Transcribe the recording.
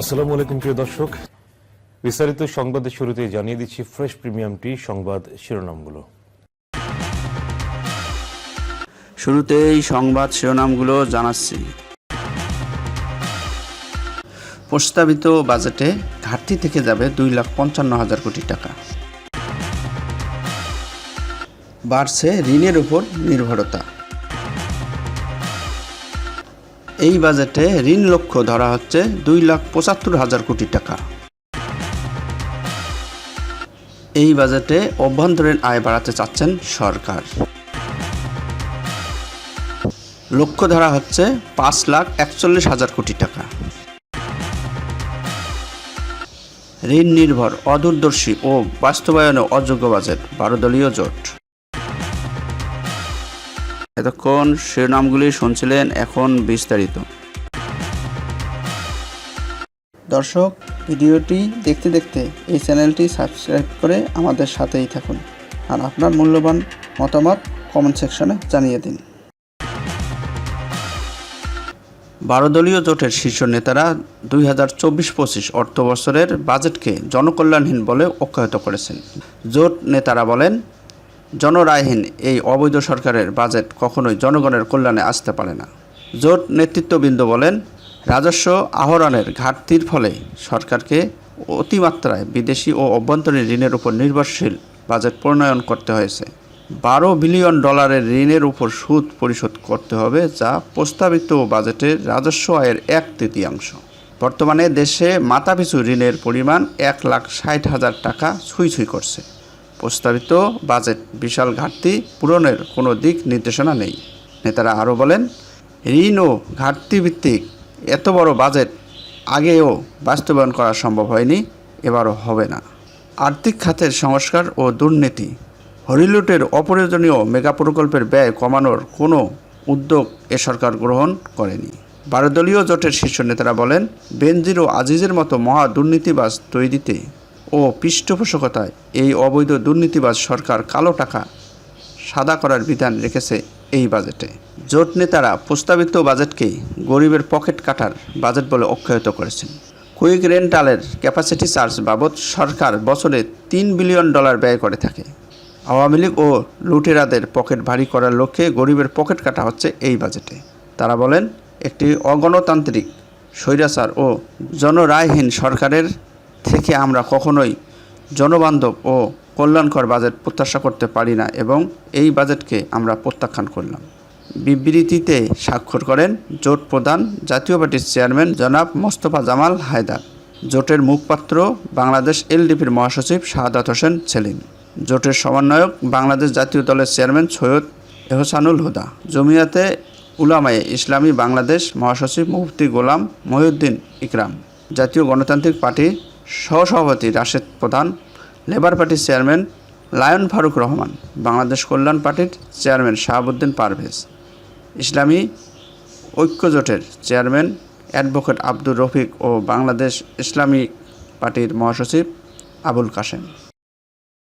আসসালামু আলাইকুম প্রিয় দর্শক, বিস্তারিত সংবাদের শুরুতে জানিয়ে দিচ্ছি ফ্রেশ প্রিমিয়াম টি সংবাদ শিরোনামগুলো। শুরুতেই সংবাদ শিরোনামগুলো জানাচ্ছি। প্রস্তাবিত বাজেটে ঘাটতি থেকে যাবে 2,55,000 কোটি টাকা। বাড়ছে ঋণের উপর নির্ভরতা। এই বাজেটে ঋণ লক্ষ্য ধরা হচ্ছে 2,75,000 কোটি টাকা। এই বাজেটে অভ্যন্তরীণ আয় বাড়াতে চাচ্ছেন সরকার। লক্ষ্য ধরা হচ্ছে 5,41,000 কোটি টাকা। ঋণ নির্ভর, অদূরদর্শী ও বাস্তবায়নে অযোগ্য বাজেট, 12 দলীয় জোট। এতক্ষণ শিরোনামগুলি শুনছিলেন, এখন বিস্তারিত। দর্শক, ভিডিওটি দেখতে দেখতে এই চ্যানেলটি সাবস্ক্রাইব করে আমাদের সাথেই থাকুন, আর আপনার মূল্যবান মতামত কমেন্ট সেকশনে জানিয়ে দিন। 12 দলীয় জোটের শীর্ষ নেতারা 2024-25 অর্থ বছরের বাজেটকে জনকল্যাণহীন বলে আখ্যায়িত করেছেন। জোট নেতারা বলেন, জনরায়হীন এই অবৈধ সরকারের বাজেট কখনোই জনগণের কল্যাণে আসতে পারে না। জোট নেতৃত্ববৃন্দ বলেন, রাজস্ব আহরণের ঘাটতির ফলে সরকারকে অতিমাত্রায় বিদেশি ও অভ্যন্তরীণ ঋণের উপর নির্ভরশীল বাজেট প্রণয়ন করতে হয়েছে। $12 বিলিয়ন ঋণের উপর সুদ পরিশোধ করতে হবে, যা প্রস্তাবিত বাজেটের রাজস্ব আয়ের 1/3। বর্তমানে দেশে মাথাপিছু ঋণের পরিমাণ 1,60,000 টাকা ছুঁই করছে। প্রস্তাবিত বাজেট বিশাল ঘাটতি পূরণের কোনো দিক নির্দেশনা নেই। নেতারা আরও বলেন, ঋণ ও ঘাটতিভিত্তিক এত বড় বাজেট আগেও বাস্তবায়ন করা সম্ভব হয়নি, এবারও হবে না। আর্থিক খাতের সংস্কার ও দুর্নীতি, হরিলুটের অপ্রয়োজনীয় মেগা প্রকল্পের ব্যয় কমানোর কোনো উদ্যোগ এ সরকার গ্রহণ করেনি। 12 দলীয় জোটের শীর্ষ নেতারা বলেন, বেনজির ও আজিজের মতো মহা দুর্নীতিবাজ তৈরিতে ও পৃষ্ঠপোষকতায় এই অবৈধ দুর্নীতিবাজ সরকার কালো টাকা সাদা করার বিধান রেখেছে এই বাজেটে। জোট নেতারা প্রস্তাবিত বাজেটকে গরিবের পকেট কাটার বাজেট বলে আখ্যায়িত করেছেন। কুইক রেন্টালের ক্যাপাসিটি চার্জ বাবদ সরকার বছরে $3 বিলিয়ন ব্যয় করে থাকে। আওয়ামী লীগ ও লুটেরাদের পকেট ভারী করার লক্ষ্যে গরিবের পকেট কাটা হচ্ছে এই বাজেটে। তারা বলেন, একটি অগণতান্ত্রিক, স্বৈরাচার ও জনরায়হীন সরকারের থেকে আমরা কখনোই জনবান্ধব ও কল্যাণকর বাজেট প্রত্যাশা করতে পারি না এবং এই বাজেটকে আমরা প্রত্যাখ্যান করলাম। বিবৃতিতে স্বাক্ষর করেন জোট প্রধান জাতীয় পার্টির চেয়ারম্যান জনাব মোস্তফা জামাল হায়দার, জোটের মুখপাত্র বাংলাদেশ এলডিপির মহাসচিব শাহাদাত হোসেন সেলিম, জোটের সমন্বয়ক বাংলাদেশ জাতীয় দলের চেয়ারম্যান সৈয়দ এহসানুল হুদা, জমিয়াতে উলামায়ে ইসলামী বাংলাদেশ মহাসচিব মুফতি গোলাম মহিউদ্দিন ইকরাম, জাতীয় গণতান্ত্রিক পার্টির সহসভাপতি রাশেদ প্রধান, লেবার পার্টির চেয়ারম্যান লায়ন ফারুক রহমান, বাংলাদেশ কল্যাণ পার্টির চেয়ারম্যান শাহাবুদ্দিন পারভেজ, ইসলামী ঐক্যজোটের চেয়ারম্যান অ্যাডভোকেট আব্দুর রফিক ও বাংলাদেশ ইসলামী পার্টির মহাসচিব আবুল কাশেম।